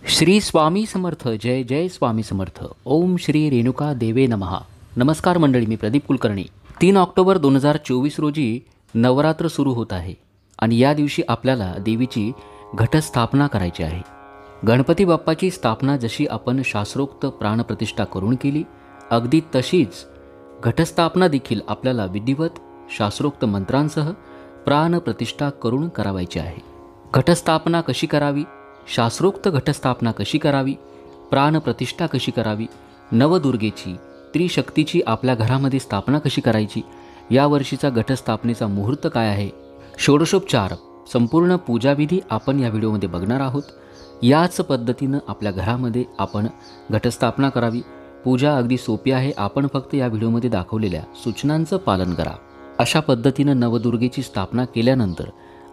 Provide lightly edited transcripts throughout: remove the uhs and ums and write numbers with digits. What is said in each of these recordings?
श्री स्वामी समर्थ. जय जय स्वामी समर्थ. ओम श्री रेणुका देवे नमः. नमस्कार मंडळी, मी प्रदीप कुलकर्णी. 3 ऑक्टोबर 2024 रोजी नवरात्र सुरू होत आहे आणि या दिवशी आपल्याला देवीची घटस्थापना करायची आहे. गणपती बाप्पाची स्थापना जशी आपण शास्त्रोक्त प्राणप्रतिष्ठा करून केली, अगदी तशीच घटस्थापना देखील आपल्याला विधिवत शास्त्रोक्त मंत्रांसह प्राणप्रतिष्ठा करून करावायची आहे. घटस्थापना कशी करावी, शास्त्रोक्त घटस्थापना कशी करावी, प्राणप्रतिष्ठा कशी करावी, नवदुर्गेची त्रिशक्तीची आपल्या घरामध्ये स्थापना कशी करायची, या वर्षीचा घटस्थापनेचा मुहूर्त काय आहे, षोडशोपचार संपूर्ण पूजाविधी आपण या व्हिडिओमध्ये बघणार आहोत. याच पद्धतीनं आपल्या घरामध्ये आपण घटस्थापना करावी. पूजा अगदी सोपी आहे. आपण फक्त या व्हिडिओमध्ये दाखवलेल्या सूचनांचं पालन करा. अशा पद्धतीनं नवदुर्गेची स्थापना केल्यानंतर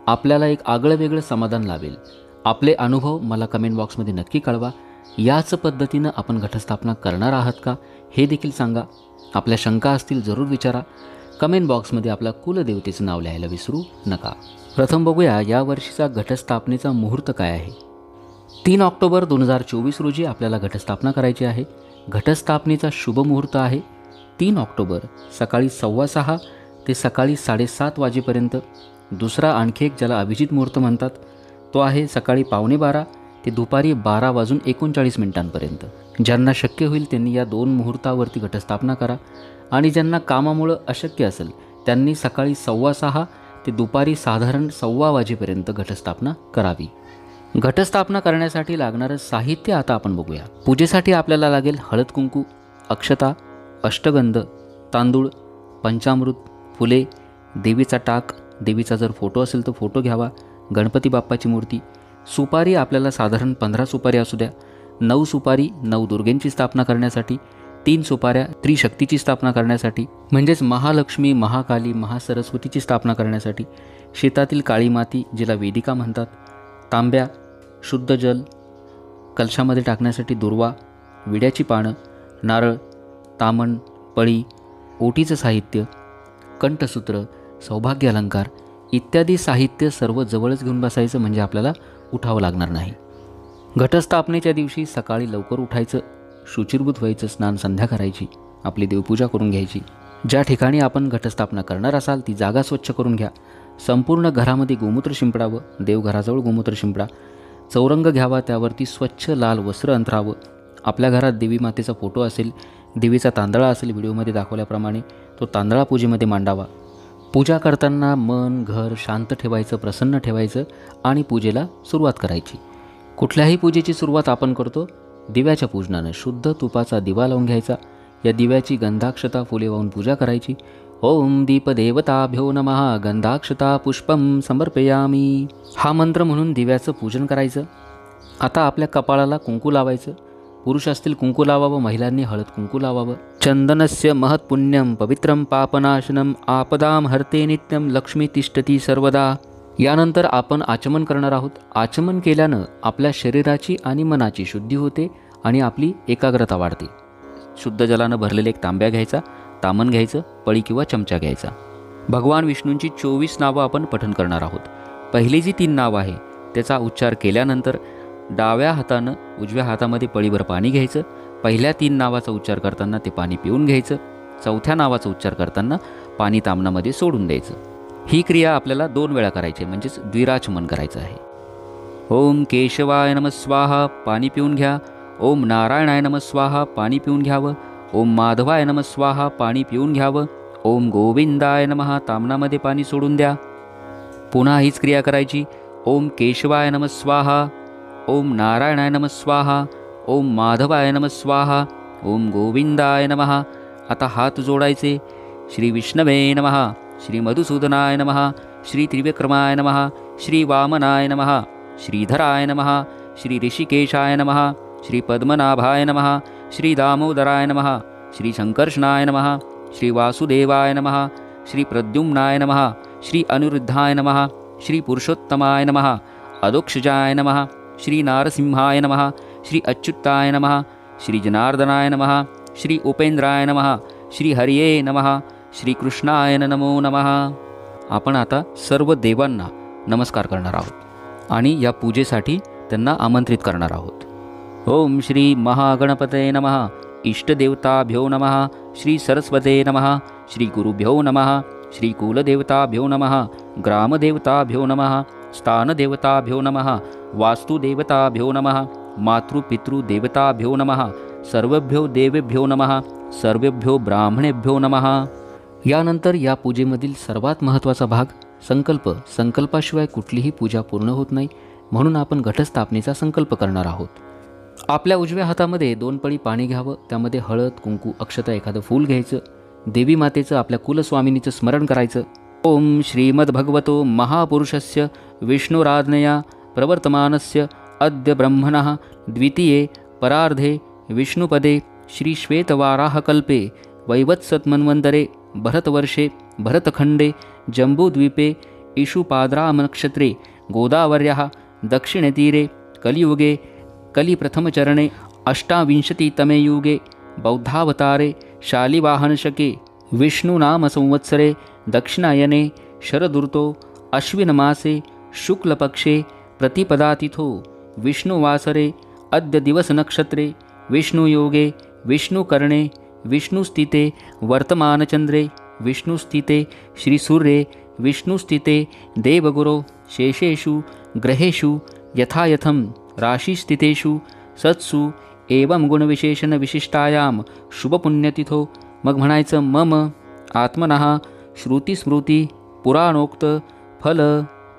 आपल्याला एक आगळंवेगळं समाधान लाभेल. आपले अनुभव मला कमेंट बॉक्समध्ये नक्की कळवा. याच पद्धतीनं आपण घटस्थापना करणार आहात का हे देखील सांगा. आपल्या शंका असतील जरूर विचारा. कमेंट बॉक्समध्ये आपल्या कुलदेवतेचं नाव लिहायला विसरू नका. प्रथम बघूया या वर्षीचा घटस्थापनेचा मुहूर्त काय आहे. 3 ऑक्टोबर 2024 रोजी आपल्याला घटस्थापना करायची आहे. घटस्थापनेचा शुभ मुहूर्त आहे 3 ऑक्टोबर सकाळी 6:15 ते सकाळी 7:30 वाजेपर्यंत. दुसरा आणखी एक ज्याला अभिजित मुहूर्त म्हणतात तो आहे सकाळी 11:15 ते दुपारी 12:39 ज्यांना शक्य होईल त्यांनी या 2 मुहूर्तावरती घटस्थापना करा आणि ज्यांना कामामुळं अशक्य असेल त्यांनी सकाळी 6:15 ते दुपारी साधारण 1:15 वाजेपर्यंत घटस्थापना करावी. घटस्थापना करण्यासाठी लागणारं साहित्य आता आपण बघूया. पूजेसाठी आपल्याला लागेल हळद कुंकू, अक्षता, अष्टगंध, तांदूळ, पंचामृत, फुले, देवीचा टाक, देवीचा जर फोटो असेल तर फोटो घ्यावा, गणपती बाप्पाची मूर्ती, सुपारी आपल्याला साधारण 15 सुपारी असू द्या, 9 सुपारी नवदुर्गेंची स्थापना करण्यासाठी, 3 सुपाऱ्या त्रिशक्तीची स्थापना करण्यासाठी म्हणजेच महालक्ष्मी, महाकाली, महासरस्वतीची स्थापना करण्यासाठी, शेतातील काळी माती जिला वेदिका म्हणतात, तांब्या, शुद्ध जल, कलशामध्ये टाकण्यासाठी दुर्वा, विड्याची पानं, नारळ, तामण, पळी, ओटीचं साहित्य, कंठसूत्र, सौभाग्य अलंकार इत्यादी साहित्य सर्व जवळच घेऊन बसायचं म्हणजे आपल्याला उठावं लागणार नाही. घटस्थापनेच्या दिवशी सकाळी लवकर उठायचं, शुचिर्भूत व्हायचं, स्नान संध्या करायची, आपली देवपूजा करून घ्यायची. ज्या ठिकाणी आपण घटस्थापना करणार असाल ती जागा स्वच्छ करून घ्या. संपूर्ण घरामध्ये गोमूत्र शिंपडावं, देवघराजवळ गोमूत्र शिंपडा, चौरंग घ्यावा, त्यावरती स्वच्छ लाल वस्त्र अंथरावं. आपल्या घरात देवी मातेचा फोटो असेल, देवीचा तांदळा असेल व्हिडिओमध्ये दाखवल्याप्रमाणे, तो तांदळा पूजेमध्ये मांडावा. पूजा करताना मन घर शांत ठेवायचं, प्रसन्न ठेवायचं आणि पूजेला सुरुवात करायची. कुठल्याही पूजेची सुरुवात आपण करतो दिव्याच्या पूजनानं. शुद्ध तुपाचा दिवा लावून घ्यायचा. या दिव्याची गंधाक्षता फुले वाहून पूजा करायची. ओम दीपदेवताभ्यो नमः गंधाक्षता पुष्पम समर्पयामी हा मंत्र म्हणून दिव्याचं पूजन करायचं. आता आपल्या कपाळाला कुंकू लावायचं. पुरुष असतील कुंकू लावावं, महिलांनी हळद कुंकू लावावं. चंदनस्य महत्पुण्यम पवित्रम पापनाशनम आपदाम हरते नित्यम लक्ष्मी तिष्ठती सर्वदा. यानंतर आपण आचमन करणार आहोत. आचमन केल्यानं आपल्या शरीराची आणि मनाची शुद्धी होते आणि आपली एकाग्रता वाढते. शुद्ध जलानं भरलेले एक तांब्या घ्यायचा, तामण घ्यायचं, पळी किंवा चमचा घ्यायचा. भगवान विष्णूंची 24 नावं आपण पठण करणार आहोत. पहिली जी 3 नावं आहे त्याचा उच्चार केल्यानंतर डाव्या हातानं उजव्या हातामध्ये पळीभर पाणी घ्यायचं. पहिल्या 3 नावाचा उच्चार करताना ते पाणी पिऊन घ्यायचं. चौथ्या नावाचा उच्चार करताना पाणी तामणामध्ये सोडून द्यायचं. ही क्रिया आपल्याला 2 वेळा करायची आहे, म्हणजेच द्विराचमन करायचं आहे. ओम केशवाय नमः स्वाहा पाणी पिऊन घ्या. ओम नारायणाय नमः स्वाहा पाणी पिऊन घ्यावं. ओम माधवाय नमः स्वाहा पाणी पिऊन घ्यावं. ओम गोविंदाय नमः तामणामध्ये पाणी सोडून द्या. पुन्हा हीच क्रिया करायची. ओम केशवाय नमः स्वाहा, ओम नारायणाय नमः स्वाहा, ओम माधवाय नमः स्वाहा, ओम गोविंदाय नमः. आता हात जोडायचे. श्री विष्णवे नमः, श्री मधुसूदनाय नमः, श्री त्रिविक्रमाय नमः, श्री वामनाय नमः, श्रीधराय नमः, श्री ऋषिकेशाय नमः, श्री पद्मनाभाय नमः, श्री दामोदराय नमः, श्री संकर्षणाय नमः, श्री वासुदेवाय नमः, श्री प्रद्युम्नाय नमः, श्री अनिरुद्धाय नमः, श्री पुरुषोत्तमाय नमः, अदोक्षजाय नमः, श्री नारसिंहाय नमः, श्री अच्युताय नमः, श्री जनार्दनाय नमः, श्री उपेंद्राय नमः, श्री हरिये नमः, श्री कृष्णाय नमो नमः. आपण आता सर्व देवांना नमस्कार करणार आहोत आणि या पूजेसाठी त्यांना आमंत्रित करणार आहोत. ओम श्री महागणपतये नमः. इष्टदेवताभ्यो नमः. श्री सरस्वते नमः. श्री गुरुभ्यो नमः. श्री कुलदेवताभ्यो नमः. ग्रामदेवताभ्यो नमः. स्थानदेवताभ्यो नमः. वास्तुदेवताभ्यो नमः. मातृपितृदेवताभ्यो नमः. सर्वभ्यो देवेभ्यो नमः. सर्वेभ्यो ब्राह्मणेभ्यो नमः. यानंतर या पूजेमधील सर्वात महत्त्वाचा भाग संकल्प. संकल्पाशिवाय कुठलीही पूजा पूर्ण होत नाही, म्हणून आपण घटस्थापनेचा संकल्प करणार आहोत. आपल्या उजव्या हातामध्ये 2 पळी पाणी घ्यावं. त्यामध्ये हळद, कुंकू, अक्षता, एखादं फूल घ्यायचं. देवी मातेचं, आपल्या कुलस्वामिनीचं स्मरण करायचं. ओम श्रीमद्भगवतो महापुरुषस्य विष्णुराज्ञया प्रवर्तमानस्य अद्य ब्रह्मणः द्वितीये परार्धे विष्णुपदे श्रीश्वेतवाराहकल्पे वैवत्सत्मन्वन्तरे भरतवर्षे भरतखण्डे जम्बूद्वीपे इषुपाद्रामनक्षत्रे गोदावर्याः दक्षिणतीरे कलियुगे कलिप्रथमचरणे 28तमे युगे बौद्धावतारे शालिवाहनशके विष्णुनामसंवत्सरे दक्षिणायने शरदृतो अश्विनमासे शुक्लपक्षे प्रतिपदातिथो विष्णुवासरे अद्य दिवसनक्षत्रे विष्णुयोगे विष्णुकर्णे विष्णुस्थिते वर्तमानचन्द्रे विष्णुस्थिते श्रीसूर्ये विष्णुस्थिते देवगुरो शेषेषु ग्रहेषु यथायथं राशिस्थितेषु सत्सु एवं गुणविशेषणविशिष्टायां शुभपुण्यतिथो. मग म्हणायचं मम आत्मनः श्रुतिस्मृती पुराणोक्त फल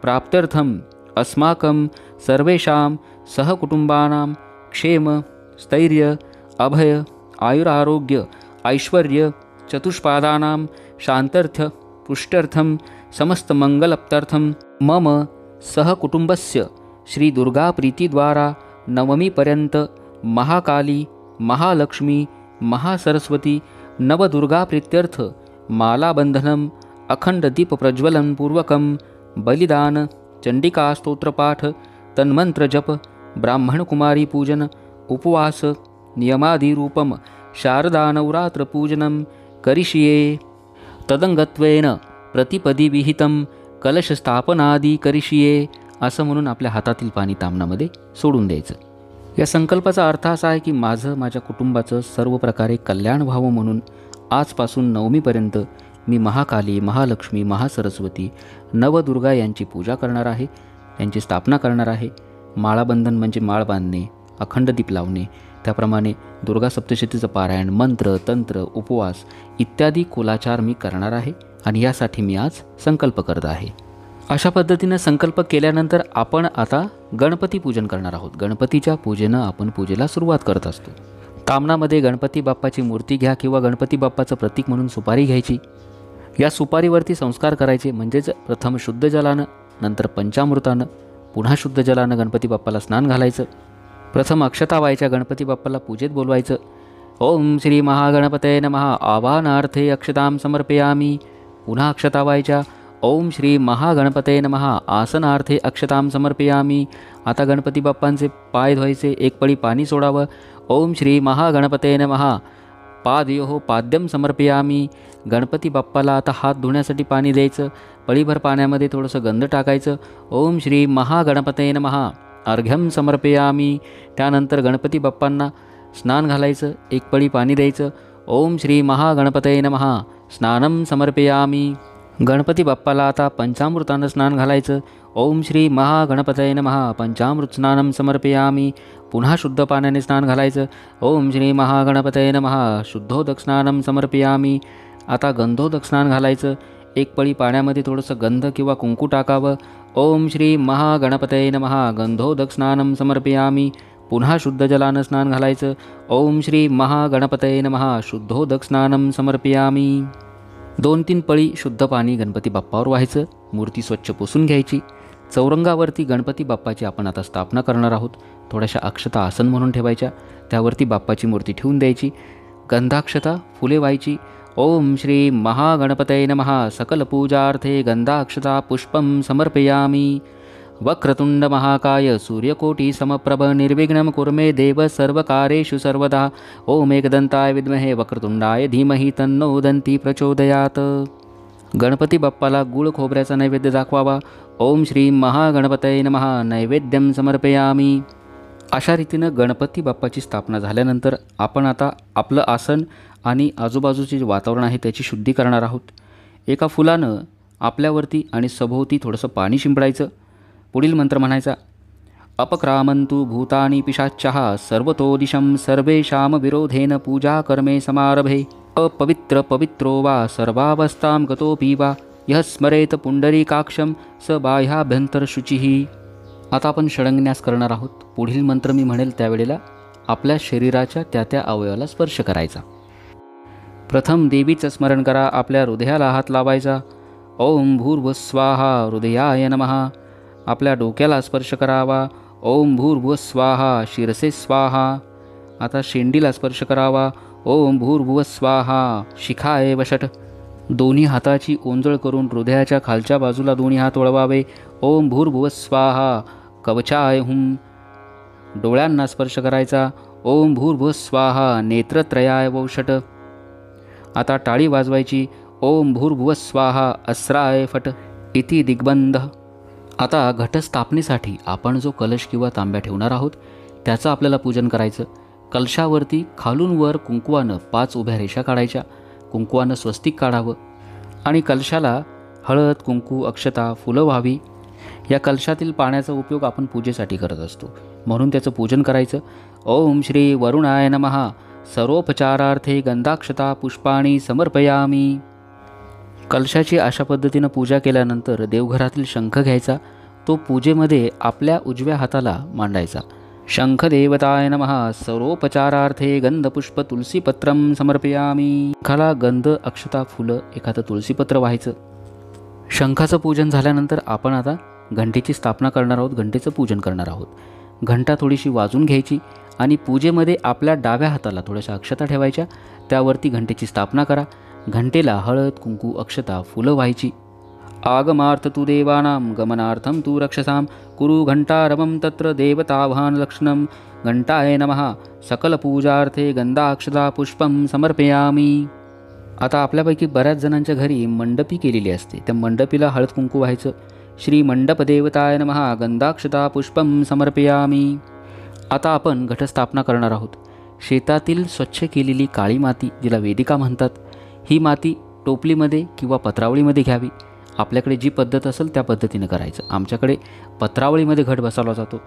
प्राप्त्यर्थम अस्माकं सर्वेषां सहकुटुंबानां क्षेम स्थैर्य अभय आयुरारोग्य ऐश्वर्य चतुष्पादानां शांत्यर्थ पुष्ट्यर्थं समस्तमंगलप्त्यर्थं मम सहकुटुंबस्य श्री दुर्गा प्रीतिद्वारा नवमीपर्यंत महाकाली महालक्ष्मी महासरस्वती नवदुर्गा प्रीत्यर्थ मालाबंधनम अखंड दीप प्रज्वलन पूर्वकम बलिदान चंडिका स्तोत्रपाठ तन्मंत्र जप ब्राह्मण कुमारी पूजन उपवास नियमादिरूपम शारदा नवरात्र पूजनम करिष्ये. तदंगत्वेन प्रतिपदी विहितं कलशस्थापनादी करिष्ये. असं म्हणून आपल्या हातातील पाणी तामणामध्ये सोडून द्यायचं. या संकल्पाचा अर्थ असा आहे की माझ्या कुटुंबाचं सर्व प्रकारे कल्याण व्हावं म्हणून आजपासून नवमीपर्यंत मी महाकाली महालक्ष्मी महासरस्वती नवदुर्गा यांची पूजा करणार आहे, यांची स्थापना करणार आहे. माळाबंधन म्हणजे माळ बांधणे, अखंड दीप लावणे, त्याप्रमाणे दुर्गा सप्तशतीचं पारायण, मंत्र तंत्र उपवास इत्यादी कुलाचार मी करणार आहे आणि यासाठी मी आज संकल्प करत आहे. अशा पद्धतीने संकल्प केल्यानंतर आपण आता गणपती पूजन करणार आहोत. गणपतीच्या पूजेनं आपण पूजेला सुरुवात करत असतो. तामणामध्ये गणपती बाप्पाची मूर्ती घ्या किंवा गणपती बाप्पाचं प्रतीक म्हणून सुपारी घ्यायची. या सुपारीवरती संस्कार करायचे, म्हणजेच प्रथम शुद्ध जलानं, नंतर पंचामृतानं, पुन्हा शुद्ध जलानं गणपती बाप्पाला स्नान घालायचं. प्रथम अक्षता व्हायच्या, गणपती बाप्पाला पूजेत बोलवायचं. ओम श्री महागणपतये नमः. आवाहनार्थे अक्षतां समर्पयामी. पुन्हा अक्षता व्हायच्या. ओम श्री महागणपतये नमः. आसनार्थे अक्षतां समर्पयामी. आता गणपती बाप्पांचे पाय धुवायचे, 1 पळी पाणी सोडावं. ओम श्री महागणपतये नमः. पादयोः पाद्यम समर्पयामी. गणपती बाप्पाला आता हात धुण्यासाठी पाणी द्यायचं. पळीभर पाण्यामध्ये थोडंसं गंध टाकायचं. ओम श्री महागणपतये नमः. अर्घ्यम समर्पयामी. त्यानंतर गणपती बाप्पांना स्नान घालायचं, 1 पळी पाणी द्यायचं. ओम श्री महागणपतये नमः. स्नानम समर्पयामी. गणपती बाप्पाला आता पंचामृतानं स्नान घालायचं. ओम श्री महागणपतये नमः. पंचामृत स्नानम समर्पयामी. पुन्हा शुद्ध पाण्याने स्नान घालायचं. ओम श्री महागणपतये नमः. शुद्धोदक स्नानम समर्पयामी. आता गंधोदक स्नान घालायचं. 1 पळी पाण्यामध्ये थोडंसं गंध किंवा कुंकू टाकावं. ओम श्री महागणपतये नमः. गंधोदक स्नानम समर्पयामी. पुन्हा शुद्ध जलानं स्नान घालायचं. ओम श्री महागणपतये नमः. शुद्धोदक स्नानम समर्पयामी. 2-3 पळी शुद्ध पाणी गणपती बाप्पावर व्हायचं. मूर्ती स्वच्छ पुसून घ्यायची. चौरंगावरती गणपती बाप्पाची आपण आता स्थापना करणार आहोत. थोड्याशा अक्षता आसन म्हणून ठेवायच्या, त्यावरती बाप्पाची मूर्ती ठेवून द्यायची. गंधाक्षता फुले व्हायची. ओम श्री महागणपतये नमः. सकल पूजार्थे गंधाक्षता पुष्पम समर्पयामी. वक्रतुंड महाकाय सूर्यकोटी समप्रभ निर्विघ्नं कुर्मे देव सर्वकारेषु सर्वदा. ओम एकदंताय विद्महे वक्रतुंडाय धीमहि तन्नो दंती प्रचोदयात. गणपती बाप्पाला गुळ खोबऱ्याचा नैवेद्य दाखवावा. ओम श्री महागणपतये नमः. नैवेद्यम समर्पयामी. अशा रीतीनं गणपती बाप्पाची स्थापना झाल्यानंतर आपण आता आपलं आसन आणि आजूबाजूचे जे वातावरण आहे त्याची शुद्धी करणार आहोत. एका फुलानं आपल्यावरती आणि सभोवती थोडंसं पाणी शिंपडायचं. पुढील मंत्र म्हणायचा. अपक्रामंतु भूतानि पिशाच्चः सर्वतो दिशं सर्वेषां विरोधेन पूजा कर्मे समारभे अपवित्र पवित्रो वा सर्वावस्थां गतोऽपि वा यः स्मरेत पुंडरीकाक्षं स बाह्याभ्यंतर शुचिः. आता आपण षडंगन्यास करणार आहोत. पुढील मंत्र मी म्हणेल त्यावेळेला आपल्या शरीराच्या त्या अवयवाला स्पर्श करायचा. प्रथम देवीचं स्मरण करा. आपल्या हृदयाला हात लावायचा. ओम भूर्भुवस्वाहा हृदयाय नमः. आपल्या डोक्याला स्पर्श करावा. ओम भूर्भुवस्वाहा शिरसे स्वाहा. आता शेंडीला स्पर्श करावा. ओम भूर्भुवस्वाहा शिखाय वषट. दोन्ही हाताची ओंजळ करून हृदयाच्या खालच्या बाजूला दोन्ही हात वळवावे. ओम भूर्भुवस्वाहा कवचाय हुम. डोळ्यांना स्पर्श करायचा. ओम भूर्भुवस्वाहा नेत्रत्रयाय वौषट. आता टाळी वाजवायची. ओम भूर्भुवस्वाहा अस्राय फट. इति दिग्बंध. आता घटस्थापनेसाठी आपण जो कलश किंवा तांब्या ठेवणार आहोत त्याचं आपल्याला पूजन करायचं. कलशावरती खालून वर कुंकवानं 5 उभ्या रेषा काढायच्या. कुंकवानं स्वस्तिक काढावं आणि कलशाला हळद कुंकू अक्षता फुलं व्हावी. या कलशातील पाण्याचा उपयोग आपण पूजेसाठी करत असतो म्हणून त्याचं पूजन करायचं. ओम श्री वरुणाय नमः. सर्वोपचारार्थे गंधाक्षता पुष्पाणी समर्पयामी. कलशाची अशा पद्धतीनं पूजा केल्यानंतर देवघरातील शंख घ्यायचा. तो पूजेमध्ये आपल्या उजव्या हाताला मांडायचा. शंखदेवताय नमः. सर्वोपचारार्थे गंधपुष्प तुलसीपत्रं समर्पयामी. शंखाला गंध अक्षता फुलं एखादं तुलसीपत्र व्हायचं. शंखाचं पूजन झाल्यानंतर आपण आता घंटेची स्थापना करणार आहोत. घंटेचं पूजन करणार आहोत. घंटा थोडीशी वाजून घ्यायची आणि पूजेमध्ये आपल्या डाव्या हाताला थोड्याशा अक्षता ठेवायच्या. त्यावरती घंटेची स्थापना करा. घंटेला हळद कुंकू अक्षता फुलं व्हायची. आगमार्थ तु देवानां गमनार्थं तु रक्षसां कुरु घंटारवं तत्र देवताभान लक्षणं. घंटाय नमः. सकलपूजार्थे गंधाक्षता पुष्पं समर्पयामी. आता आपल्यापैकी बऱ्याच जणांच्या घरी मंडपी केलेली असते. त्या मंडपीला हळद कुंकू व्हायचं. श्री मंडपदेवताय नमः. गंधाक्षता पुष्पं समर्पयामी. आता आपण घटस्थापना करणार आहोत. शेतातील स्वच्छ केलेली काळी माती जिला वेदिका म्हणतात ही माती टोपलीमध्ये किंवा पत्रावळीमध्ये घ्यावी. आपल्याकडे जी पद्धत असेल त्या पद्धतीनं करायचं. आमच्याकडे पत्रावळीमध्ये घट बसवला जातो.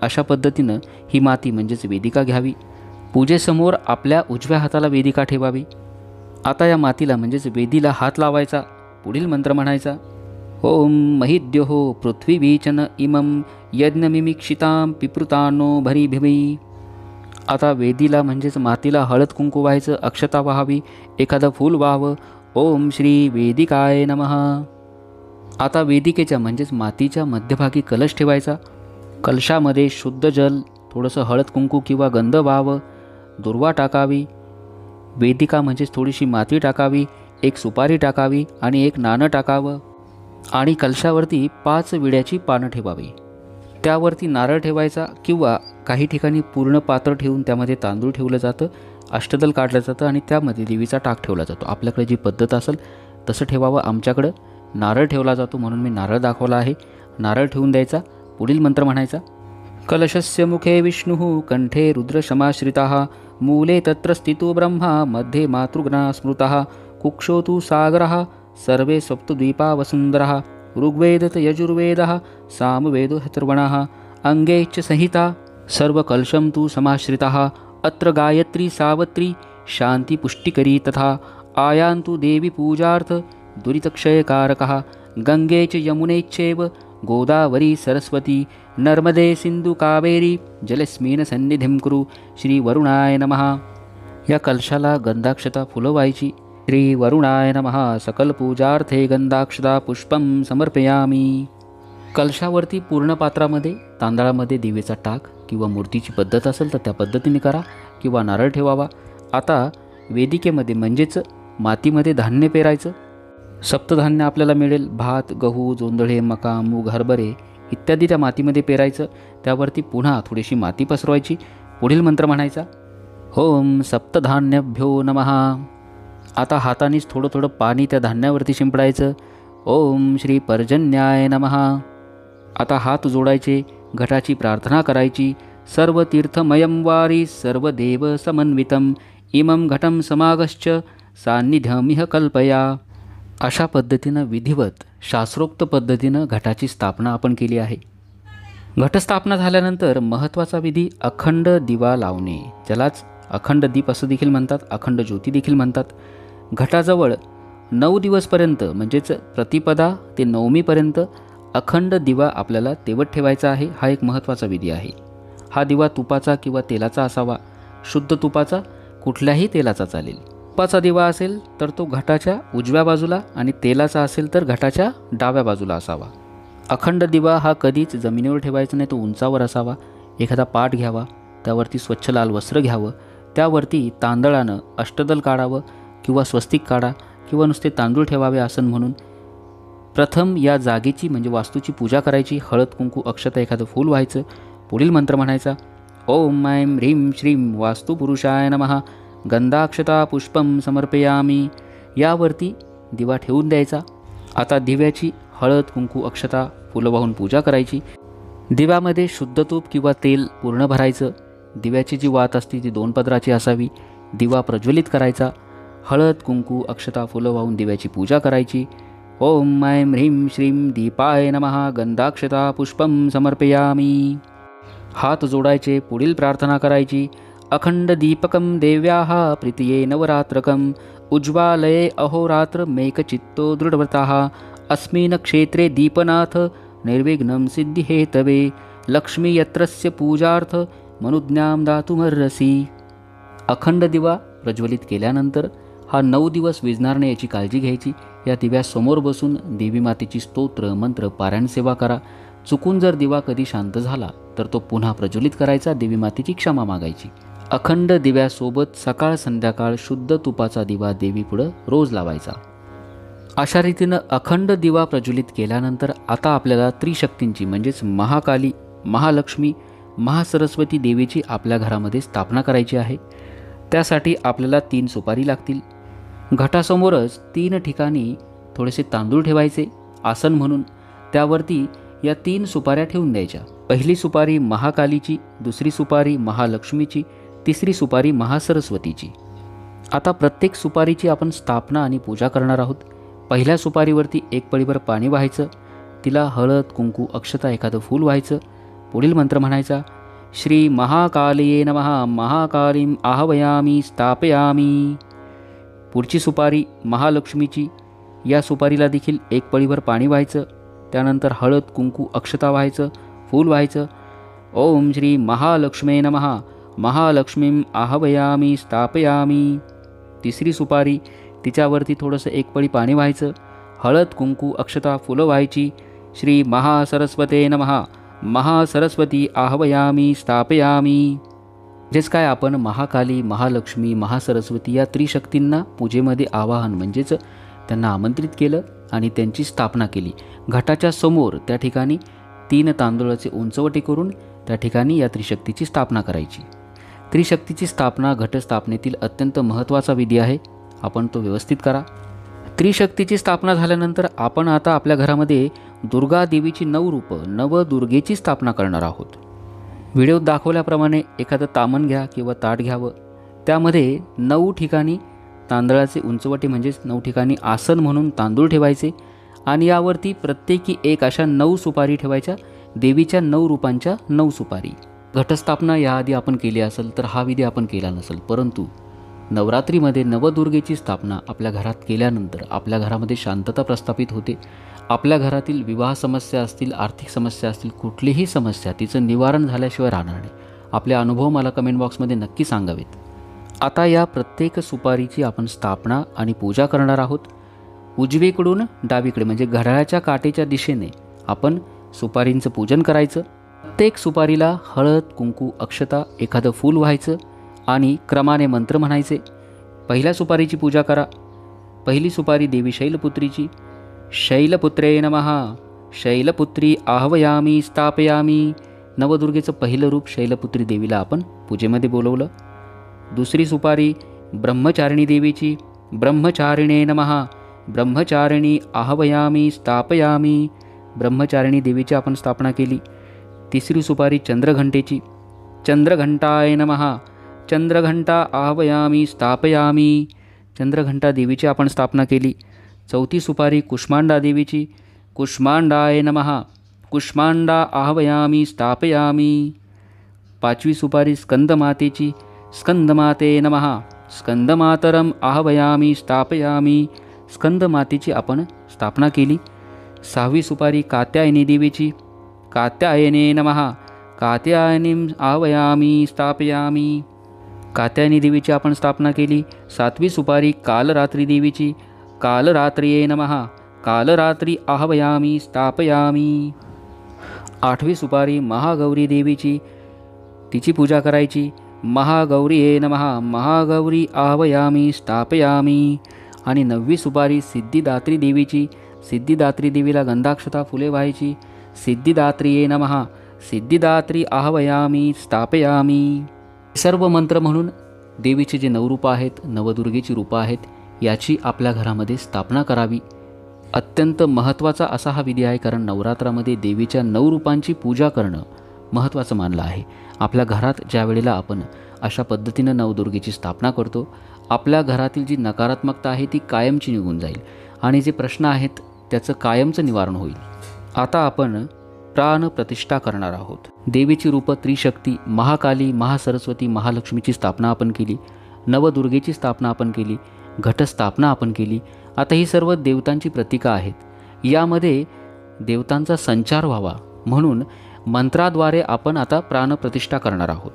अशा पद्धतीनं ही माती म्हणजेच वेदिका घ्यावी. पूजेसमोर आपल्या उजव्या हाताला वेदिका ठेवावी. आता या मातीला म्हणजेच वेदीला हात लावायचा. पुढील मंत्र म्हणायचा. ओम महिद्योहो पृथ्वीवीचन इमं यज्ञमिमिक्षितां पिपृतानो भरीभिमी. आता वेदीला म्हणजेच मातीला हळद कुंकू व्हायचं. अक्षता व्हावी. एखादं फूल व्हावं. ओम श्री वेदिकाय नमः. आता वेदिकेच्या म्हणजेच मातीच्या मध्यभागी कलश ठेवायचा. कलशामध्ये शुद्ध जल थोडंसं हळद कुंकू किंवा गंध व्हावं. दुर्वा टाकावी. वेदिका म्हणजेच थोडीशी माती टाकावी. एक सुपारी टाकावी आणि एक नाणं टाकावं आणि कलशावरती 5 विड्याची पानं ठेवावी. त्यावरती नारळ ठेवायचा किंवा काही ठिकाणी पूर्ण पात्र ठेवून त्यामध्ये तांदूळ ठेवलं जातं. अष्टदल काढलं जातं आणि त्यामध्ये देवीचा टाक ठेवला जातो. आपल्याकडे जी पद्धत असेल तसं ठेवावं. आमच्याकडं नारळ ठेवला जातो म्हणून मी नारळ दाखवला आहे. नारळ ठेवून द्यायचा. पुढील मंत्र म्हणायचा. कलशस्य मुखे विष्णुः कंठे रुद्रशमाश्रितः मूले तत्र स्थितो ब्रह्मा मध्ये मातृगणा स्मृतः कुक्षो तु सागरः सर्वे सप्तद्वीपा वसुंधरः ऋग्वेद यजुर्वेदः सामवेदो अथर्वणः अंगे च संहिता सर्वकलशं तु समाश्रितः अत्र गायत्री सावत्री शांति पुष्टिकरी तथा आयान्तु देवी पूजार्थ दुरितक्षयकारकः गंगे च यमुने चैव गोदावरी सरस्वती नर्मदे सिंधु कावेरी जलस्मिन् सन्निधिं कुरु. श्री वरुणाय नमः. या कलशाला गंधाक्षता फुलं व्हायची. श्री वरुणाय नमः. सकल पूजार्थे गंधाक्षता पुष्पं समर्पयामी. कलशावरती पूर्ण पात्रामध्ये तांदळामध्ये दिवेचा टाक किंवा मूर्तीची पद्धत असेल तर त्या पद्धतीने करा किंवा नारळ ठेवावा. आता वेदिकेमध्ये म्हणजेच मातीमध्ये धान्य पेरायचं. सप्तधान्य आपल्याला मिळेल. भात गहू जोंधळे मका मूग हरभरे इत्यादी त्या मातीमध्ये पेरायचं. त्यावरती पुन्हा थोडीशी माती पसरवायची. पुढील मंत्र म्हणायचा. ओम सप्तधान्यभ्यो नमः. आता हातानेच थोडं थोडं पाणी त्या धान्यावरती शिंपडायचं. ओम श्री पर्जन्याय नमः. आता हात जोडायचे. घटाची प्रार्थना करायची. सर्वतीर्थमयं वारी सर्वदेव समन्वितम् इमं घटं समागश्च सान्निध्यमिह कल्पया. अशा पद्धतीनं विधिवत शास्त्रोक्त पद्धतीनं घटाची स्थापना आपण केली आहे. घटस्थापना झाल्यानंतर महत्त्वाचा विधी अखंड दिवा लावणे, ज्यालाच अखंड दीप असं देखील म्हणतात, अखंड ज्योती देखील म्हणतात. घटाजवळ 9 दिवसपर्यंत म्हणजेच प्रतिपदा ते नवमीपर्यंत अखंड दिवा आपल्याला तेवत ठेवायचा आहे. हा एक महत्त्वाचा विधी आहे. हा दिवा तुपाचा किंवा तेलाचा असावा. शुद्ध तुपाचा, कुठल्याही तेलाचा चालेल. तुपाचा दिवा असेल तर तो घटाच्या उजव्या बाजूला आणि तेलाचा असेल तर घटाच्या डाव्या बाजूला असावा. अखंड दिवा हा कधीच जमिनीवर ठेवायचा नाही, तो उंचावर असावा. एखादा पाट घ्यावा, त्यावरती स्वच्छ लाल वस्त्र घ्यावं, त्यावरती तांदळानं अष्टदल काढावं किंवा स्वस्तिक काढा किंवा नुसते तांदूळ ठेवावे आसन म्हणून. प्रथम या जागेची म्हणजे वास्तूची पूजा करायची. हळद कुंकू अक्षता एखादं फूल व्हायचं. पुढील मंत्र म्हणायचा, ओम ऐं ह्रीं श्रीं वास्तुपुरुषाय नमः गंधाक्षता पुष्पम समर्पयामी. यावरती दिवा ठेवून द्यायचा. आता दिव्याची हळद कुंकू अक्षता फुलं वाहून पूजा करायची. दिव्यामध्ये शुद्ध तूप किंवा तेल पूर्ण भरायचं. दिव्याची जी वात असते ती 2 पदराची असावी. दिवा प्रज्वलित करायचा. हळद कुंकू अक्षता फुलं वाहून दिव्याची पूजा करायची. ओम ऐं ह्रीं श्रीं दीपाय नमः गंधाक्षता पुष्पम समर्पयामी. हात जोडायचे. पुढील प्रार्थना करायची, अखंड दीपकं देव्याः प्रीतये नवरात्रकं उज्ज्वालये अहोरात्र मेकचित्तो दृढव्रताः अस्मिन् क्षेत्रे दीपनाथ निर्विघ्नं सिद्धिहेतवे लक्ष्मी यत्रस्य पूजार्थ मनुज्ञां दातुमर्हसि. अखंड दिवा प्रज्वलित केल्यानंतर हा 9 दिवस विझणार नाही याची काळजी घ्यायची. या दिव्यासमोर बसून देवी मातेची स्तोत्र मंत्र पारायण सेवा करा. चुकून जर दिवा कधी शांत झाला तर तो पुन्हा प्रज्वलित करायचा. देवी मातेची क्षमा मागायची. अखंड दिव्यासोबत सकाळ संध्याकाळ शुद्ध तुपाचा दिवा देवीपुढं रोज लावायचा. अशा रीतीनं अखंड दिवा प्रज्वलित केल्यानंतर आता आपल्याला त्रिशक्तींची म्हणजेच महाकाली, महालक्ष्मी, महासरस्वती देवीची आपल्या घरामध्ये स्थापना करायची आहे. त्यासाठी आपल्याला 3 सुपारी लागतील. घटासमोरच 3 ठिकाणी थोडेसे तांदूळ ठेवायचे आसन म्हणून. त्यावरती या 3 सुपाऱ्या ठेवून द्यायच्या. पहिली सुपारी महाकालीची, दुसरी सुपारी महालक्ष्मीची, तिसरी सुपारी महासरस्वतीची. आता प्रत्येक सुपारीची आपण स्थापना आणि पूजा करणार आहोत. पहिल्या सुपारीवरती 1 पळीभर पाणी व्हायचं. तिला हळद कुंकू अक्षता एखादं फूल व्हायचं. पुढील मंत्र म्हणायचा, श्री महाकालये नमः महाकालीं आह्वयामी स्थापयामी. पुढची सुपारी महालक्ष्मीची. या सुपारीला देखील 1 पळीभर पाणी व्हायचं. त्यानंतर हळद कुंकू अक्षता व्हायचं, फूल व्हायचं. ओम श्री महालक्ष्मे नमः महालक्ष्मीं आह्वयामी स्थापयामी. तिसरी सुपारी, तिच्यावरती थोडंसं 1 पळी पाणी व्हायचं. हळद कुंकू अक्षता फुलं व्हायची. श्री महासरस्वते नमः महासरस्वती आह्वयामी स्थापयामी. म्हणजेच काय, आपण महाकाली, महालक्ष्मी, महासरस्वती या त्रिशक्तींना पूजेमध्ये आवाहन म्हणजेच त्यांना आमंत्रित केलं आणि त्यांची स्थापना केली. घटाच्या समोर त्या ठिकाणी 3 तांदूळाचे उंचवटे करून त्या ठिकाणी या त्रिशक्तीची स्थापना करायची. त्रिशक्तीची स्थापना घटस्थापनेतील अत्यंत महत्त्वाचा विधी आहे. आपण तो व्यवस्थित करा. त्रिशक्तीची स्थापना झाल्यानंतर आपण आता आपल्या घरामध्ये दुर्गा देवीची 9 रूपं नवदुर्गेची स्थापना करणार आहोत. व्हिडिओत दाखवल्याप्रमाणे एखादं तामण घ्या किंवा ताट घ्यावं. त्यामध्ये 9 ठिकाणी तांदळाचे उंचवटे म्हणजेच 9 ठिकाणी आसन म्हणून तांदूळ ठेवायचे आणि यावरती प्रत्येकी 1 अशा 9 सुपारी ठेवायच्या. देवीच्या 9 रूपांच्या 9 सुपारी. घटस्थापना याआधी आपण केली असेल तर हा विधी आपण केला नसेल, परंतु नवरात्रीमध्ये नवदुर्गेची स्थापना आपल्या घरात केल्यानंतर आपल्या घरामध्ये शांतता प्रस्थापित होते. आपल्या घरातील विवाह समस्या असतील, आर्थिक समस्या असतील, कुठलीही समस्या तिचं निवारण झाल्याशिवाय राहणार नाही. आपले अनुभव मला कमेंट बॉक्समध्ये नक्की सांगावेत. आता या प्रत्येक सुपारीची आपण स्थापना आणि पूजा करणार आहोत. उजवीकडून डावीकडे म्हणजे घड्याळाच्या काटेच्या दिशेने आपण सुपारींचं पूजन करायचं. प्रत्येक सुपारीला हळद कुंकू अक्षता एखादं फूल व्हायचं आणि क्रमाने मंत्र म्हणायचे. पहिल्या सुपारीची पूजा करा. पहिली सुपारी देवी शैलपुत्रीची. शैलपुत्रे नमः शैलपुत्री आह्वयामी स्थापयामी. नवदुर्गेचं पहिलं रूप शैलपुत्री देवीला आपण पूजेमध्ये बोलवलं. दुसरी सुपारी ब्रह्मचारिणी देवीची. ब्रह्मचारिणे नमः ब्रह्मचारिणी आह्वयामी स्थापयामी. ब्रह्मचारिणी देवीची आपण स्थापना केली. तिसरी सुपारी चंद्रघंटेची. चंद्रघंटाय नमः. चंद्रघंटा आह्वयामी स्थापयामी. चंद्रघंटा देवीची आपण स्थापना केली. चौथी सुपारी कुष्मांडा देवीची. कुष्मांडाय नमः. कुष्मांडा आह्वयामी स्थापयामी. पाचवी सुपारी स्कंदमातेची. स्कंदमाते नमः. स्कंदमातरम आह्वयामी स्थापयामी. स्कंदमातेची आपण स्थापना केली. सहावी सुपारी कात्यायनी देवीची. कात्यायने नमः. कात्यायनीं आह्वयामी स्थापयामी. कात्यायनी देवीची आपण स्थापना केली. सातवी सुपारी कालरात्री देवीची. कालरात्रिये नमः. कालरात्री आह्वयामी स्थापयामी. आठवी सुपारी महागौरी देवीची. तिची पूजा करायची. महागौरीये नमः. महागौरी आह्वयामी स्थापयामी. आणि नववी सुपारी सिद्धिदात्री देवीची. सिद्धिदात्री देवीला गंधाक्षता फुले व्हायची. सिद्धिदात्रिये नमः. सिद्धिदात्री आह्वयामी स्थापयामी. सर्व मंत्र म्हणून देवीचे जे नवरूपं आहेत, नवदुर्गेची रूपं आहेत, याची आपल्या घरामध्ये स्थापना करावी. अत्यंत महत्त्वाचा असा हा विधी आहे, कारण नवरात्रामध्ये देवीच्या नवरूपांची पूजा करणं महत्त्वाचं मानलं आहे. आपल्या घरात ज्या वेळेला आपण अशा पद्धतीनं नवदुर्गेची स्थापना करतो, आपल्या घरातील जी नकारात्मकता आहे ती कायमची निघून जाईल आणि जे प्रश्न आहेत त्याचं कायमचं निवारण होईल. आता आपण प्राणप्रतिष्ठा करणार आहोत. देवीची रूपं त्रिशक्ती, महाकाली, महासरस्वती, महालक्ष्मीची स्थापना आपण केली. नवदुर्गेची स्थापना आपण केली. घटस्थापना आपण केली. आता ही सर्व देवतांची प्रतीकं आहेत. यामध्ये देवतांचा संचार व्हावा म्हणून मंत्राद्वारे आपण आता प्राणप्रतिष्ठा करणार आहोत.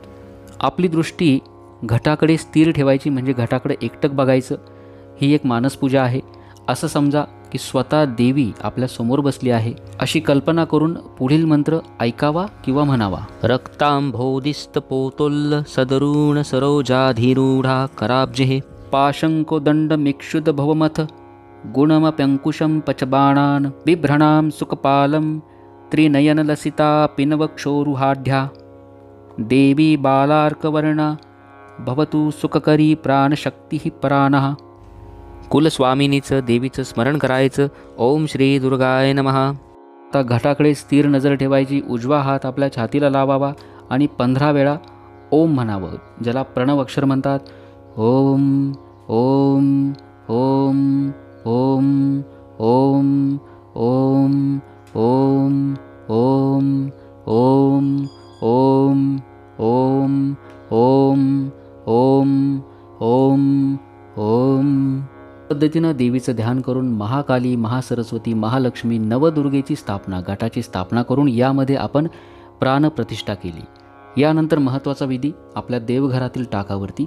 आपली दृष्टी घटाकडे स्थिर ठेवायची, म्हणजे घटाकडे एकटक बघायचं. ही एक मानसपूजा आहे. असं समजा की स्वतः देवी आपल्या समोर बसली आहे अशी कल्पना करून पुढील मंत्र ऐकावा किंवा म्हणावा. रक्तांभोदिस्त पोतोल्ल सदरुण सरोजाधिरूढा कराब्जे पाशंको दंड मिक्षुद भवमथ गुणमप्यंकुशं पचबाणान् बिभ्रणां सुखपालं त्रिनयनलसिता पिनवक्षोरुहाढ्या देवी बालार्कवर्णा भवतु सुखकरी प्राणशक्ती परानः. कुलस्वामिनीचं देवीचं स्मरण करायचं. ओम श्री दुर्गाय नमः. आता घटाकडे स्थिर नजर ठेवायची. उजवा हात आपल्या छातीला लावावा आणि 15 वेळा ओम म्हणावं, ज्याला प्रणव अक्षर म्हणतात. ओम ओम ओम ओम ओम ओम ओम ओम ओम ओम ओम ओम ओम ओम ओम पद्धतीनं देवीचं ध्यान करून महाकाली, महासरस्वती, महालक्ष्मी, नवदुर्गेची स्थापना, घटाची स्थापना करून यामध्ये आपण प्राणप्रतिष्ठा केली. यानंतर महत्त्वाचा विधी, आपल्या देवघरातील टाकावरती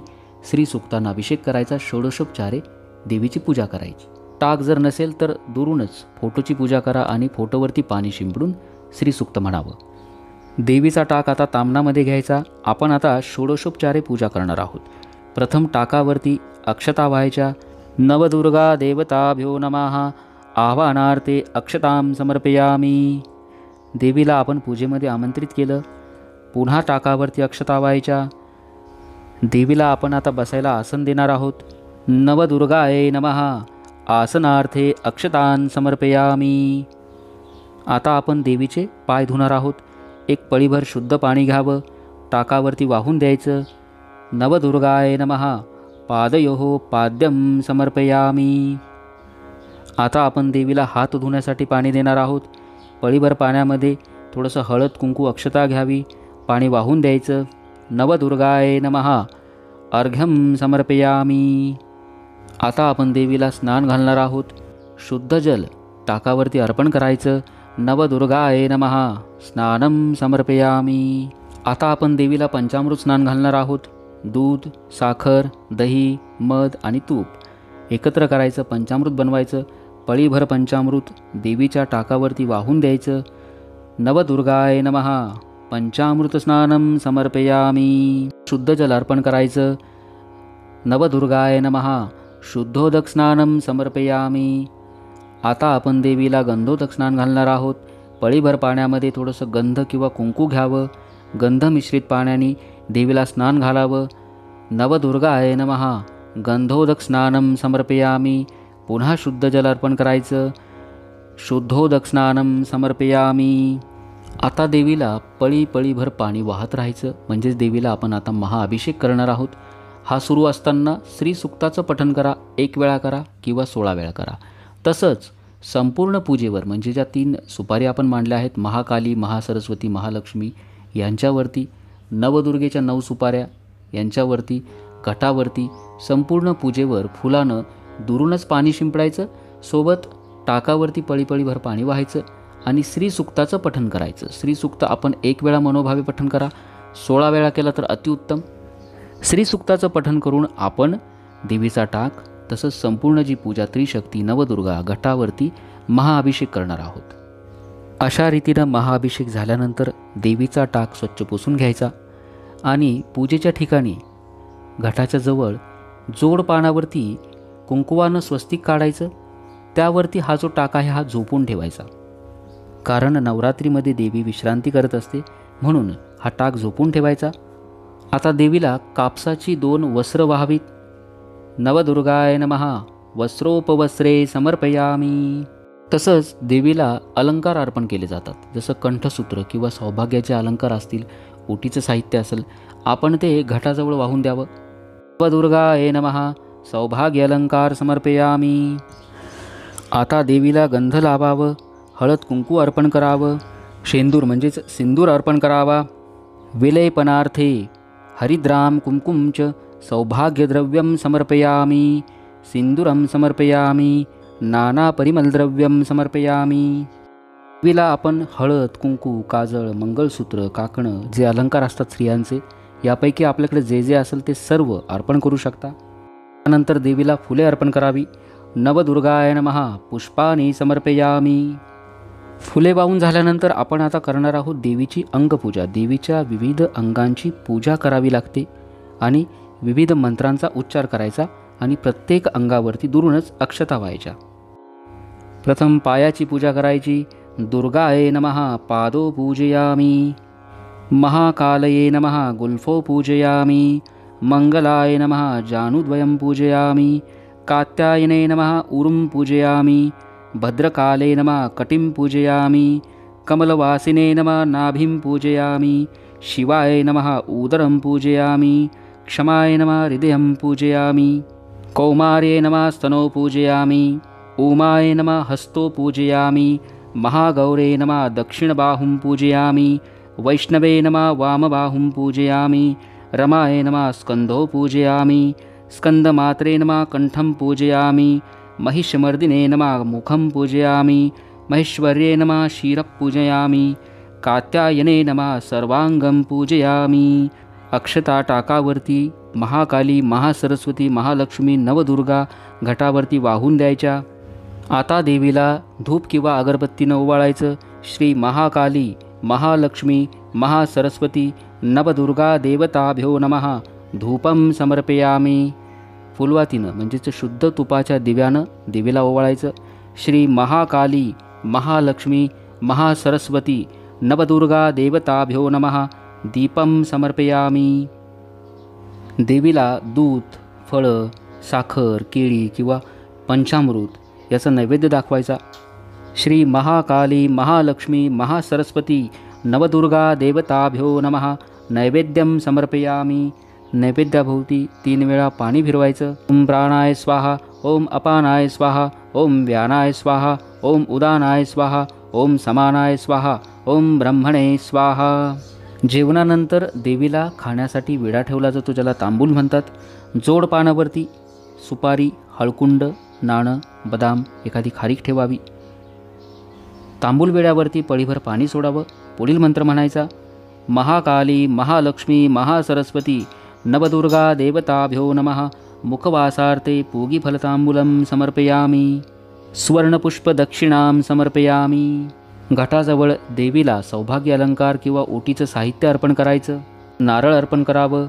श्रीसूक्तांना अभिषेक करायचा. षोडशोपचारे देवीची पूजा करायची. टाक जर नसेल तर दुरूनच फोटोची पूजा करा आणि फोटोवरती पाणी शिंपडून श्रीसूक्त म्हणावं. देवीचा टाक आता तामणामध्ये घ्यायचा. आपण आता षोडशोपचारे पूजा करणार आहोत. प्रथम टाकावरती अक्षता व्हायच्या. नवदुर्गा देवताभ्यो नमः. आह्वानार्थे अक्षतां समर्पयामी. देवीला आपण पूजेमध्ये आमंत्रित केलं. पुन्हा टाकावरती अक्षता व्हायच्या. देवीला आपण आता बसायला आसन देणार आहोत. नवदुर्गाय नमः. आसनार्थे अक्षतां समर्पयामी. आता आपण देवीचे पाय धुणार आहोत. एक पळीभर शुद्ध पाणी घ्यावं, टाकावरती वाहून द्यायचं. नवदुर्गाय नमः. पादयोः पाद्यं समर्पयामी. आता आपण देवीला हात धुण्यासाठी पाणी देणार आहोत. पळीभर पाण्यामध्ये थोडंसं हळद, कुंकू, अक्षता घ्यावी. पाणी वाहून द्यायचं. नवदुर्गाय नमः. अर्घ्यं समर्पयामी. आता आपण देवीला स्नान घालणार आहोत. शुद्ध जल टाकावरती अर्पण करायचं. नवदुर्गाय नमः. स्नानं समर्पयामी. आता आपण देवीला पंचामृत स्नान घालणार आहोत. दूध, साखर, दही, मध आणि तूप एकत्र करायचं, पंचामृत बनवायचं. पळीभर पंचामृत देवीच्या टाकावरती वाहून द्यायचं. नवदुर्गाय नमः. पंचामृत स्नानं समर्पयामी. शुद्ध जल अर्पण करायचं. नवदुर्गाय नमः. शुद्धोदक स्नानं समर्पयामी. आता आपण देवीला गंधोदक स्नान घालणार आहोत. पळीभर पाण्यामध्ये थोडंसं गंध किंवा कुंकू घ्यावं. गंध मिश्रित पाण्याने देवीला स्नान घालावं. नवदुर्गाय नमः. गंधोदक स्नानं समर्पयामी. पुन्हा शुद्ध जल अर्पण करायचं. शुद्धोदक स्नानं समर्पयामी. आता देवीला पळी पळीभर पाणी वाहत राहायचं, म्हणजेच देवीला आपण आता महाअभिषेक करणार आहोत. हा सुरू असताना श्रीसुक्ताचं पठण करा, 1 वेळा करा किंवा 16 वेळा करा. तसंच संपूर्ण पूजेवर म्हणजे ज्या 3 सुपारी आपण मांडल्या आहेत, महाकाली, महासरस्वती, महालक्ष्मी यांच्यावरती, नवदुर्गेच्या 9 सुपाऱ्या यांच्यावरती, घटावरती, संपूर्ण पूजेवर फुलानं दुरूनच पाणी शिंपडायचं, सोबत टाकावरती पळीपळीभर पाणी व्हायचं आणि श्रीसुक्ताचं पठण करायचं. श्रीसुक्त आपण 1 वेळा मनोभावे पठण करा, 16 वेळा केला तर अतिउत्तम. श्रीसुक्ताचं पठण करून आपण देवीचा टाक तसंच संपूर्ण जी पूजा त्रिशक्ती, नवदुर्गा, घटावरती महाअभिषेक करणार आहोत. अशा रीतीनं महाअभिषेक झाल्यानंतर देवीचा टाक स्वच्छ पुसून घ्यायचा आणि पूजेच्या ठिकाणी घटाच्या जवळ जोड पानावरती कुंकुवानं स्वस्तिक काढायचं. त्यावरती हा जो टाक आहे हा झोपून ठेवायचा, कारण नवरात्रीमध्ये देवी विश्रांती करत असते, म्हणून हा टाक झोपून ठेवायचा. आता देवीला कापसाची 2 वस्त्र व्हावीत. नवदुर्गाय नमः वस्त्रोपवस्त्रे समर्पयामी. तसंच देवीला अलंकार अर्पण केले जातात, जसं कंठसूत्र किंवा सौभाग्याचे अलंकार असतील, ओटीचं साहित्य असेल, आपण ते घटाजवळ वाहून द्यावं. नवदुर्गाय नमः सौभाग्य अलंकार समर्पयामी. आता देवीला गंध लावावं, हळद कुंकू अर्पण करावं, शेंदूर म्हणजेच सिंदूर अर्पण करावा. विलेपनार्थे हरिद्राम कुंकुमच सौभाग्यद्रव्यं समर्पयामी. सिंदूरं समर्पयामी. नाना परिमलद्रव्यं समर्पयामी. देवीला आपण हळद, कुंकू, काजळ, मंगळसूत्र, काकणं जे अलंकार असतात स्त्रियांचे, यापैकी आपल्याकडे जे जे असेल ते सर्व अर्पण करू शकता. त्यानंतर देवीला फुले अर्पण करावी. नवदुर्गाय नमः पुष्पानि समर्पयामी. फुले वाहून झाल्यानंतर आपण आता करणार आहोत देवीची अंगपूजा. देवीच्या विविध अंगांची पूजा करावी लागते आणि विविध मंत्रांचा उच्चार करायचा आणि प्रत्येक अंगावरती दुरूनच अक्षता व्हायच्या. प्रथम पायाची पूजा करायची. दुर्गाये नमः पादो पूजयामी. महाकालये नमः गुल्फो पूजयामी. मंगलाय नमः जानुद्वयं पूजयामी. कात्यायने नमः उरुं पूजयामी. भद्रकाले नमः कटिं पूजयामी. कमलवासिने नमः नाभिं पूजयामी. शिवाय नमः उदरं पूजयामी. क्षमाय नमः हृदयं पूजयामी. कौमार्ये नमः स्तनो पूजयामी. उमाय नमः हस्तो पूजयामी. महागौरे नमः दक्षिणबाहुं पूजयामी. वैष्णवे नमः वामबाहुं पूजयामी. रमाय नमः स्कंधो पूजयामी. स्कंदमात्रे नमः कंठं पूजयामी. महिषमर्दिने नमः मुखं पूजयामी. महेश्वर्ये नमः शिरः पूजयामी. कात्यायने नमः सर्वांगं पूजयामी. अक्षता टाकावरती महाकाली, महासरस्वती, महालक्ष्मी, नवदुर्गा घटावरती वाहून द्यायच्या. आता देवीला धूप किंवा अगरबत्तीनं ओवाळायचं. श्री महाकाली, महालक्ष्मी, महासरस्वती, नवदुर्गा देवताभ्यो नमः धूपं समर्पयामी. फुलवातीनं म्हणजेच शुद्ध तुपाच्या दिव्यानं देवीला ओवाळायचं. श्री महाकाली, महालक्ष्मी, महासरस्वती, नवदुर्गा देवताभ्यो नमः दीपं समर्पयामी. देवीला दूध, फळं, साखर, केळी किंवा पंचामृत याचा नैवेद्य दाखवायचा. श्री महाकाली, महालक्ष्मी, महासरस्वती, नवदुर्गा देवताभ्यो नमः नैवेद्यं समर्पयामी. नैवेद्याभोवती 3 वेळा पाणी फिरवायचं. ओम प्राणाय स्वाहा, ओम अपानाय स्वाहा, ओम व्यानाय स्वाहा, ओम उदानाय स्वाहा, ओम समानाय स्वाहा, ओम ब्रह्मणे स्वाहा. जेवणानंतर देवीला खाण्यासाठी विडा ठेवला जातो, ज्याला तांबूल म्हणतात. जोड पानावरती सुपारी, हळकुंड, नाणं, बदाम, एखादी खारीक ठेवावी. तांबूल वेड्यावरती पळीभर पाणी सोडावं. पुढील मंत्र म्हणायचा. महाकाली, महालक्ष्मी, महासरस्वती, नवदुर्गा देवताभ्यो नमः मुखवासार्थे पूगीफलतांबूलं समर्पयामी. सुवर्णपुष्प दक्षिणां समर्पयामी. घटाजवळ देवीला सौभाग्य अलंकार किंवा ओटीचं साहित्य अर्पण करायचं. नारळ अर्पण करावं.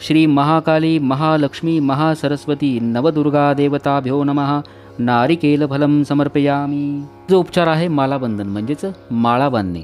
श्री महाकाली, महालक्ष्मी, महासरस्वती, नवदुर्गा देवताभ्यो नमः नारिकेलफलं समर्पयामी. जो उपचार आहे मालाबंधन म्हणजेच माळा बांधणे.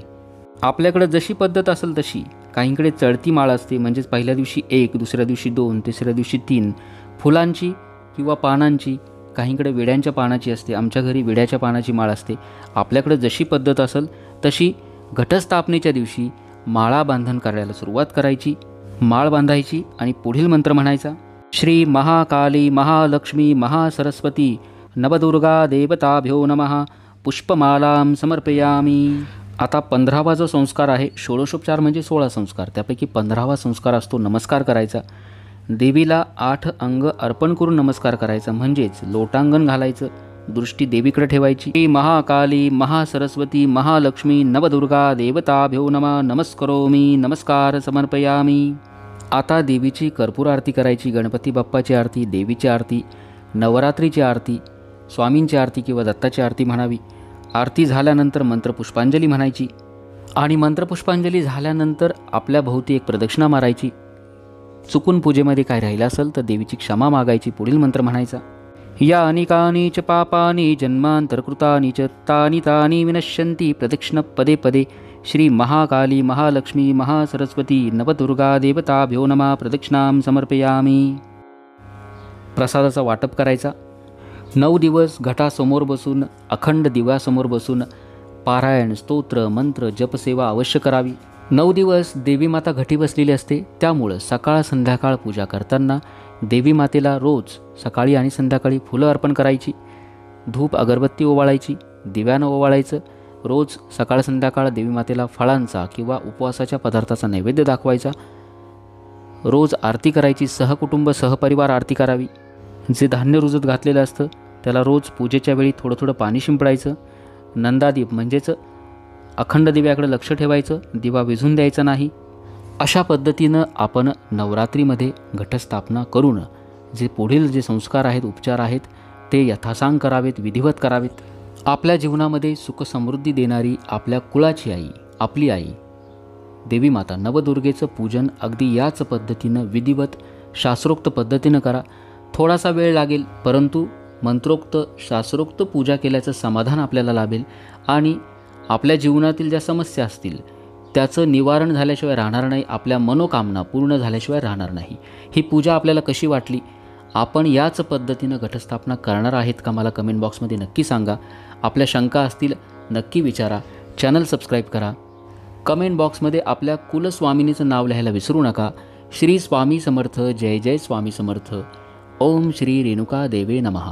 आपल्याकडे जशी पद्धत असेल तशी. काहींकडे चढती माळ असते, म्हणजेच पहिल्या दिवशी 1, दुसऱ्या दिवशी 2, तिसऱ्या दिवशी 3 फुलांची किंवा पानांची. काहींकडे विड्यांच्या पानाची असते. आमच्या घरी विड्याच्या पानाची माळ असते. आपल्याकडे जशी पद्धत असेल तशी घटस्थापनेच्या दिवशी माळा बांधण करायला सुरुवात करायची. माळ बांधायची आणि पुढील मंत्र म्हणायचा. श्री महाकाली महालक्ष्मी महासरस्वती नवदुर्गा देवताभ्यो नमः पुष्पमालां समर्पयामी. आता 15वा जो संस्कार आहे, षोडशोपचार म्हणजे 16 संस्कार, त्यापैकी 15वा संस्कार असतो नमस्कार करायचा. देवीला 8 अंग अर्पण करून नमस्कार करायचा, म्हणजेच लोटांगण घालायचं, दृष्टी देवीकडे ठेवायची. श्री महाकाली महासरस्वती महालक्ष्मी नवदुर्गा देवताभ्यो नमः नमस्करोमी नमस्कार समर्पयामी. आता देवीची कर्पूर आरती करायची. गणपती बाप्पाची आरती, देवीची आरती, नवरात्रीची आरती, स्वामींची आरती किंवा दत्ताची आरती म्हणावी. आरती झाल्यानंतर मंत्रपुष्पांजली म्हणायची आणि मंत्रपुष्पांजली झाल्यानंतर आपल्या भोवती एक प्रदक्षिणा मारायची. चुकून पूजेमध्ये काय राहिलं असेल तर देवीची क्षमा मागायची. पुढील मंत्र म्हणायचा. या अनेकानि च पापानि जन्मांतरकृतानि च तानि तानि विनश्यन्ति प्रदक्षिण पदे पदे श्री महाकाली महालक्ष्मी महासरस्वती नवदुर्गा देवताभ्यो नमः प्रदक्षिणां समर्पयामी. प्रसादाचा वाटप करायचा. 9 दिवस घटासमोर बसून, अखंड दिव्यासमोर बसून पारायण, स्तोत्र, मंत्र, जपसेवा अवश्य करावी. 9 दिवस देवी माता घटी बसलेली असते, त्यामुळं सकाळ संध्याकाळ पूजा करताना देवी मातेला रोज सकाळी आणि संध्याकाळी फुलं अर्पण करायची. धूप अगरबत्ती ओवाळायची, दिव्यानं ओवाळायचं. रोज सकाळ संध्याकाळ देवी मातेला फळांचा किंवा उपवासाच्या पदार्थाचा नैवेद्य दाखवायचा. रोज आरती करायची. सहकुटुंब सहपरिवार आरती करावी. जे धान्य रुजत घातलेलं असतं त्याला रोज पूजेच्या वेळी थोडं थोडं पाणी शिंपडायचं. नंदादीप म्हणजेच अखंड दिव्याकडे लक्ष ठेवायचं, दिवा विझून द्यायचा नाही. अशा पद्धतीनं आपण नवरात्रीमध्ये घटस्थापना करून जे पुढील जे संस्कार आहेत, उपचार आहेत ते यथासांग करावेत, विधिवत करावेत. आपल्या जीवनामध्ये सुखसमृद्धी देणारी आपल्या कुळाची आई, आपली आई देवी माता नवदुर्गेचं पूजन अगदी याच पद्धतीनं विधिवत शास्त्रोक्त पद्धतीनं करा. थोडासा वेळ लागेल, परंतु मंत्रोक्त शास्त्रोक्त पूजा केल्याचं समाधान आपल्याला लाभेल आणि आपल्या जीवनातील ज्या समस्या असतील त्याचं निवारण झाल्याशिवाय राहणार नाही. आपल्या मनोकामना पूर्ण झाल्याशिवाय राहणार नाही. ही पूजा आपल्याला कशी वाटली? आपण याच पद्धतीनं घटस्थापना करणार आहेत का? मला कमेंट बॉक्समध्ये नक्की सांगा. आपल्या शंका असतील नक्की विचारा. चॅनल सबस्क्राईब करा. कमेंट बॉक्समध्ये आपल्या कुलस्वामिनीचं नाव लिहायला विसरू नका. श्री स्वामी समर्थ. जय जय स्वामी समर्थ. ओम श्री रेणुका देवे नमः.